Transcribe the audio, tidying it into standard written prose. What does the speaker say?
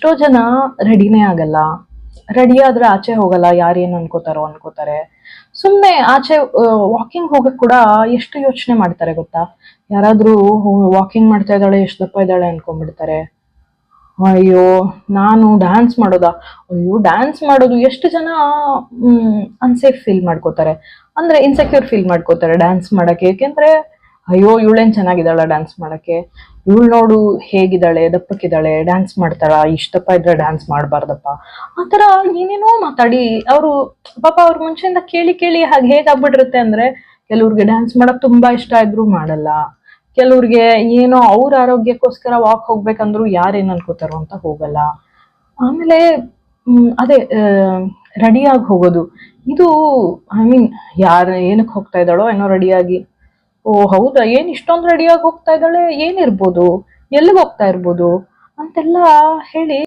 ಎಷ್ಟೋ ಜನ ರೆಡಿನೇ ಆಗಲ್ಲ, ರೆಡಿ ಆದ್ರೆ ಆಚೆ ಹೋಗಲ್ಲ, ಯಾರೇನು ಅನ್ಕೋತಾರೆ. ಸುಮ್ನೆ ಆಚೆ ವಾಕಿಂಗ್ ಹೋಗಕ್ ಕೂಡ ಎಷ್ಟು ಯೋಚನೆ ಮಾಡ್ತಾರೆ ಗೊತ್ತಾ. ಯಾರಾದ್ರೂ ವಾಕಿಂಗ್ ಮಾಡ್ತಾ ಇದ್ದಾಳೆ, ಎಷ್ಟು ದಪ್ಪ ಇದ್ದಾಳೆ ಅನ್ಕೊಂಡ್ಬಿಡ್ತಾರೆ. ಅಯ್ಯೋ ನಾನು ಡ್ಯಾನ್ಸ್ ಮಾಡೋದಾ, ಅಯ್ಯೋ ಡ್ಯಾನ್ಸ್ ಮಾಡೋದು ಎಷ್ಟು ಜನ ಅನ್ಸೇಫ್ ಫೀಲ್ ಮಾಡ್ಕೋತಾರೆ, ಅಂದ್ರೆ ಇನ್ಸೆಕ್ಯೂರ್ ಫೀಲ್ ಮಾಡ್ಕೋತಾರೆ ಡ್ಯಾನ್ಸ್ ಮಾಡಕ್ಕೆ. ಏಕೆಂದ್ರೆ ಅಯ್ಯೋ ಇವಳೇನ್ ಚೆನ್ನಾಗಿದ್ದಾಳ ಡ್ಯಾನ್ಸ್ ಮಾಡಕ್ಕೆ, ಇವಳು ನೋಡು ಹೇಗಿದ್ದಾಳೆ, ದಪ್ಪಕ್ಕಿದ್ದಾಳೆ, ಡ್ಯಾನ್ಸ್ ಮಾಡ್ತಾಳ, ಇಷ್ಟಪ್ಪ ಇದ್ರೆ ಡ್ಯಾನ್ಸ್ ಮಾಡಬಾರ್ದಪ್ಪ, ಆತರ ಏನೇನೋ ಮಾತಾಡಿ ಅವರು ಪಾಪ ಅವ್ರ ಮುಂಚೆಯಿಂದ ಕೇಳಿ ಕೇಳಿ ಹಾಗೆ ಹೇಗಾಗ್ಬಿಟ್ಟಿರುತ್ತೆ ಅಂದ್ರೆ, ಕೆಲವ್ರಿಗೆ ಡ್ಯಾನ್ಸ್ ಮಾಡಕ್ ತುಂಬಾ ಇಷ್ಟ ಇದ್ರು ಮಾಡಲ್ಲ, ಕೆಲವ್ರಿಗೆ ಏನೋ ಅವ್ರ ಆರೋಗ್ಯಕ್ಕೋಸ್ಕರ ವಾಕ್ ಹೋಗ್ಬೇಕಂದ್ರು ಯಾರೇನ್ ಅನ್ಕೋತಾರೋ ಅಂತ ಹೋಗಲ್ಲ. ಆಮೇಲೆ ಅದೇ ರೆಡಿಯಾಗಿ ಹೋಗೋದು, ಇದು ಐ ಮೀನ್ ಯಾರು ಏನಕ್ಕೆ ಹೋಗ್ತಾ ಇದ್ದಾಳೋ ಏನೋ ರೆಡಿಯಾಗಿ, ಓ ಹೌದಾ ಏನ್ ಇಷ್ಟೊಂದು ರೆಡಿಯಾಗಿ ಹೋಗ್ತಾ ಇದ್ದಾಳೆ, ಏನಿರ್ಬೋದು, ಎಲ್ಲಿಗೆ ಹೋಗ್ತಾ ಇರ್ಬೋದು ಅಂತೆಲ್ಲ ಹೇಳಿ